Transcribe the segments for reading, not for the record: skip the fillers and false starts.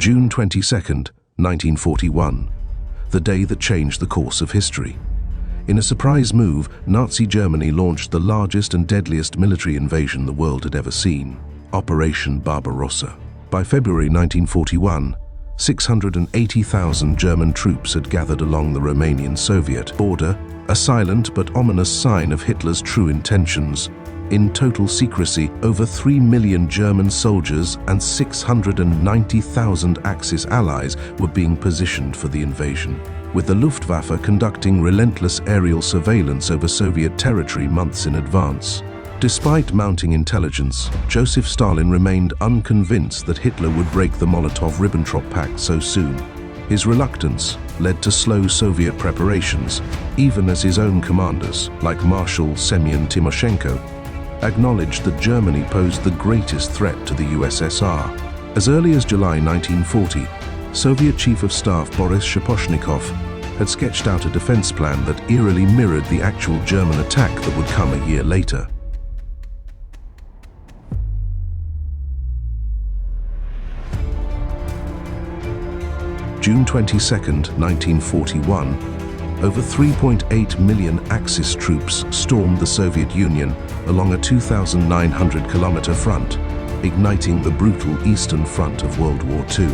June 22nd, 1941, the day that changed the course of history. In a surprise move, Nazi Germany launched the largest and deadliest military invasion the world had ever seen, Operation Barbarossa. By February 1941, 680,000 German troops had gathered along the Romanian-Soviet border, a silent but ominous sign of Hitler's true intentions. In total secrecy, over 3 million German soldiers and 690,000 Axis allies were being positioned for the invasion, with the Luftwaffe conducting relentless aerial surveillance over Soviet territory months in advance. Despite mounting intelligence, Joseph Stalin remained unconvinced that Hitler would break the Molotov-Ribbentrop Pact so soon. His reluctance led to slow Soviet preparations, even as his own commanders, like Marshal Semyon Timoshenko, acknowledged that Germany posed the greatest threat to the USSR. As early as July 1940, Soviet Chief of Staff Boris Shaposhnikov had sketched out a defense plan that eerily mirrored the actual German attack that would come a year later. June 22, 1941, over 3.8 million Axis troops stormed the Soviet Union along a 2,900-kilometer front, igniting the brutal Eastern Front of World War II.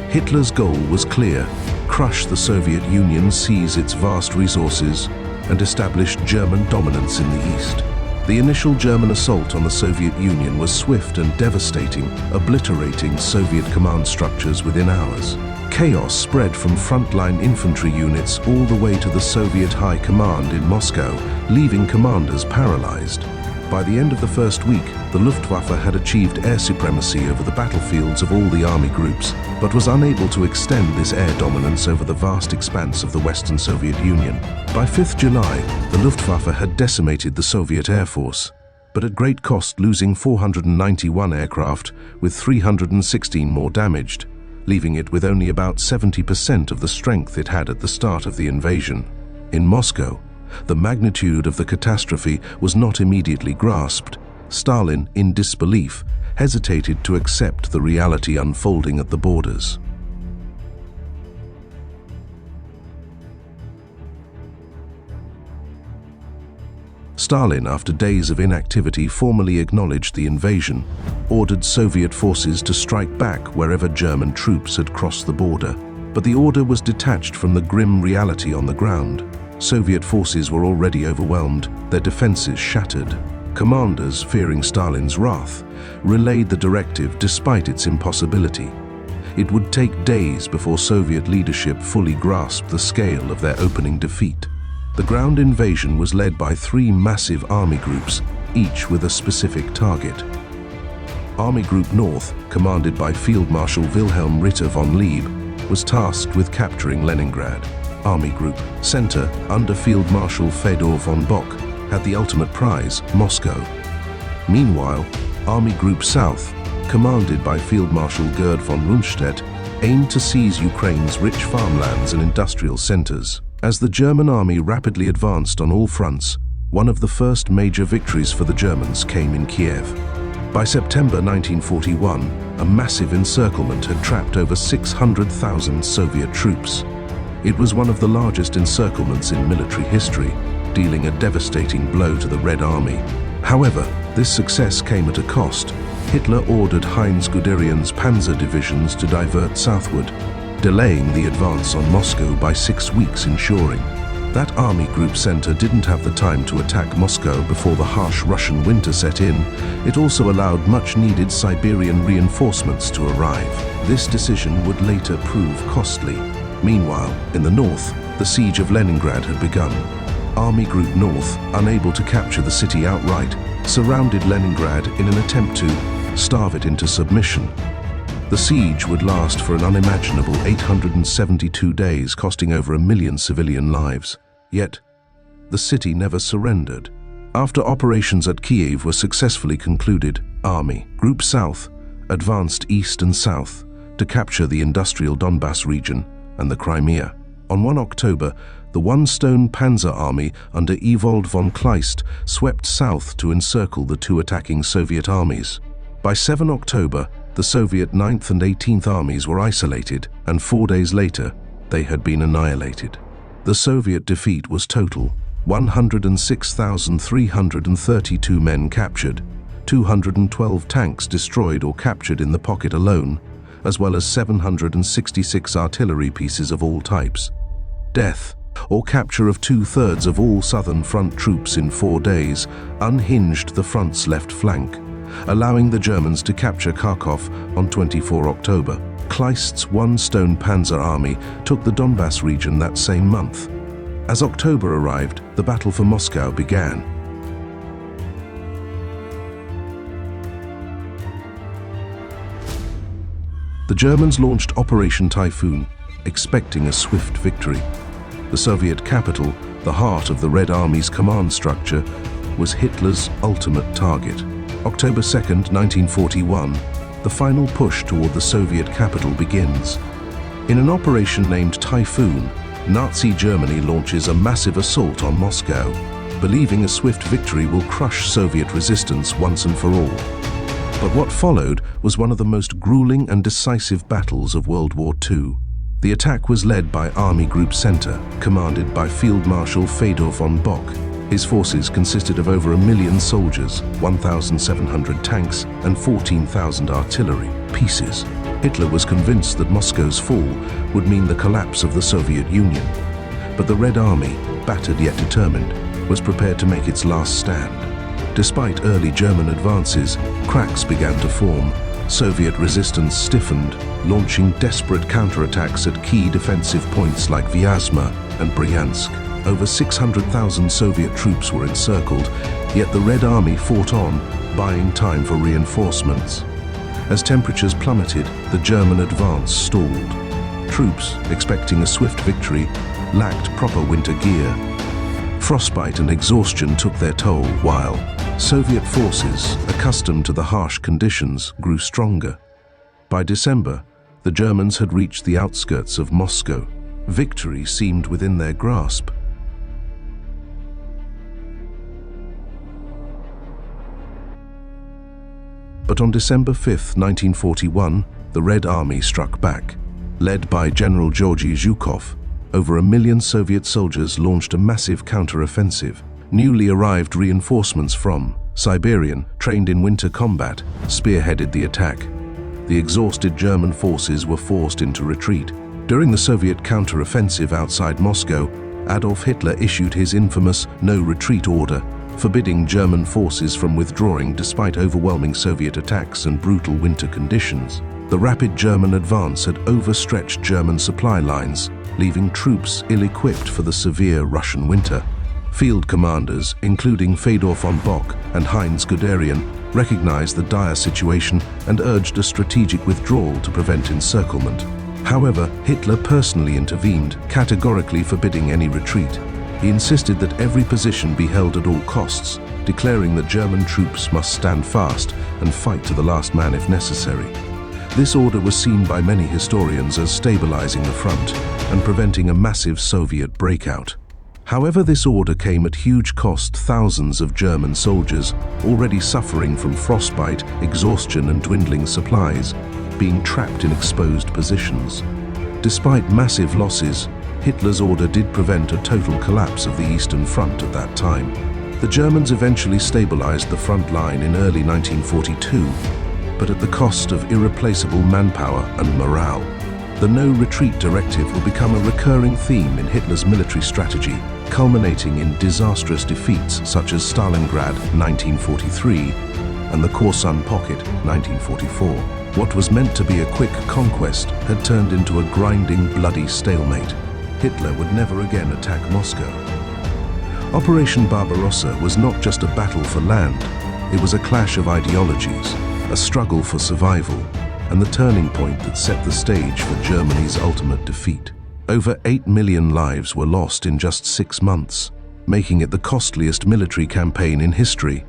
Hitler's goal was clear: crush the Soviet Union, seize its vast resources, and establish German dominance in the East. The initial German assault on the Soviet Union was swift and devastating, obliterating Soviet command structures within hours. Chaos spread from frontline infantry units all the way to the Soviet High Command in Moscow, leaving commanders paralyzed. By the end of the first week, the Luftwaffe had achieved air supremacy over the battlefields of all the army groups, but was unable to extend this air dominance over the vast expanse of the Western Soviet Union. By 5th July, the Luftwaffe had decimated the Soviet Air Force, but at great cost, losing 491 aircraft, with 316 more damaged, leaving it with only about 70% of the strength it had at the start of the invasion. In Moscow, the magnitude of the catastrophe was not immediately grasped. Stalin, in disbelief, hesitated to accept the reality unfolding at the borders. Stalin, after days of inactivity, formally acknowledged the invasion, ordered Soviet forces to strike back wherever German troops had crossed the border. But the order was detached from the grim reality on the ground. Soviet forces were already overwhelmed, their defenses shattered. Commanders, fearing Stalin's wrath, relayed the directive despite its impossibility. It would take days before Soviet leadership fully grasped the scale of their opening defeat. The ground invasion was led by 3 massive army groups, each with a specific target. Army Group North, commanded by Field Marshal Wilhelm Ritter von Lieb, was tasked with capturing Leningrad. Army Group Center, under Field Marshal Fedor von Bock, had the ultimate prize, Moscow. Meanwhile, Army Group South, commanded by Field Marshal Gerd von Rundstedt, aimed to seize Ukraine's rich farmlands and industrial centers. As the German army rapidly advanced on all fronts, one of the first major victories for the Germans came in Kiev. By September 1941, a massive encirclement had trapped over 600,000 Soviet troops. It was one of the largest encirclements in military history, dealing a devastating blow to the Red Army. However, this success came at a cost. Hitler ordered Heinz Guderian's panzer divisions to divert southward, delaying the advance on Moscow by 6 weeks, ensuring that Army Group Center didn't have the time to attack Moscow before the harsh Russian winter set in. It also allowed much-needed Siberian reinforcements to arrive. This decision would later prove costly. Meanwhile, in the north, the siege of Leningrad had begun. Army Group North, unable to capture the city outright, surrounded Leningrad in an attempt to starve it into submission. The siege would last for an unimaginable 872 days, costing over 1 million civilian lives. Yet, the city never surrendered. After operations at Kiev were successfully concluded, Army Group South advanced east and south to capture the industrial Donbass region and the Crimea. On 1 October, the one-stone Panzer Army under Ewald von Kleist swept south to encircle the 2 attacking Soviet armies. By 7 October, The Soviet 9th and 18th Armies were isolated, and 4 days later, they had been annihilated. The Soviet defeat was total: 106,332 men captured, 212 tanks destroyed or captured in the pocket alone, as well as 766 artillery pieces of all types. Death, or capture of 2/3 of all Southern Front troops in 4 days, unhinged the front's left flank, allowing the Germans to capture Kharkov on 24 October. Kleist's one-stone Panzer Army took the Donbass region that same month. As October arrived, the battle for Moscow began. The Germans launched Operation Typhoon, expecting a swift victory. The Soviet capital, the heart of the Red Army's command structure, was Hitler's ultimate target. October 2, 1941, the final push toward the Soviet capital begins. In an operation named Typhoon, Nazi Germany launches a massive assault on Moscow, believing a swift victory will crush Soviet resistance once and for all. But what followed was one of the most grueling and decisive battles of World War II. The attack was led by Army Group Center, commanded by Field Marshal Fedor von Bock. His forces consisted of over 1 million soldiers, 1,700 tanks, and 14,000 artillery pieces. Hitler was convinced that Moscow's fall would mean the collapse of the Soviet Union. But the Red Army, battered yet determined, was prepared to make its last stand. Despite early German advances, cracks began to form. Soviet resistance stiffened, launching desperate counterattacks at key defensive points like Vyazma and Bryansk. Over 600,000 Soviet troops were encircled, yet the Red Army fought on, buying time for reinforcements. As temperatures plummeted, the German advance stalled. Troops, expecting a swift victory, lacked proper winter gear. Frostbite and exhaustion took their toll, while Soviet forces, accustomed to the harsh conditions, grew stronger. By December, the Germans had reached the outskirts of Moscow. Victory seemed within their grasp. But on December 5, 1941, the Red Army struck back. Led by General Georgy Zhukov, over 1 million Soviet soldiers launched a massive counter-offensive. Newly arrived reinforcements from Siberian, trained in winter combat, spearheaded the attack. The exhausted German forces were forced into retreat. During the Soviet counter-offensive outside Moscow, Adolf Hitler issued his infamous no-retreat order, forbidding German forces from withdrawing despite overwhelming Soviet attacks and brutal winter conditions. The rapid German advance had overstretched German supply lines, leaving troops ill-equipped for the severe Russian winter. Field commanders, including Fedor von Bock and Heinz Guderian, recognized the dire situation and urged a strategic withdrawal to prevent encirclement. However, Hitler personally intervened, categorically forbidding any retreat. He insisted that every position be held at all costs, declaring that German troops must stand fast and fight to the last man if necessary. This order was seen by many historians as stabilizing the front and preventing a massive Soviet breakout. However, this order came at huge cost. Thousands of German soldiers, already suffering from frostbite, exhaustion and dwindling supplies, being trapped in exposed positions. Despite massive losses, Hitler's order did prevent a total collapse of the Eastern Front at that time. The Germans eventually stabilized the front line in early 1942, but at the cost of irreplaceable manpower and morale. The no-retreat directive would become a recurring theme in Hitler's military strategy, culminating in disastrous defeats such as Stalingrad 1943 and the Korsun Pocket 1944. What was meant to be a quick conquest had turned into a grinding, bloody stalemate. Hitler would never again attack Moscow. Operation Barbarossa was not just a battle for land, it was a clash of ideologies, a struggle for survival, and the turning point that set the stage for Germany's ultimate defeat. Over 8 million lives were lost in just 6 months, making it the costliest military campaign in history.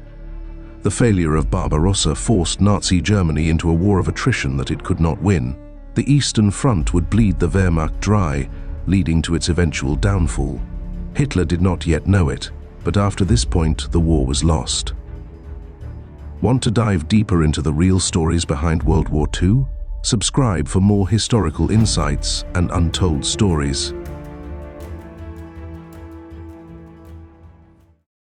The failure of Barbarossa forced Nazi Germany into a war of attrition that it could not win. The Eastern Front would bleed the Wehrmacht dry, leading to its eventual downfall. Hitler did not yet know it, but after this point, the war was lost. Want to dive deeper into the real stories behind World War II? Subscribe for more historical insights and untold stories.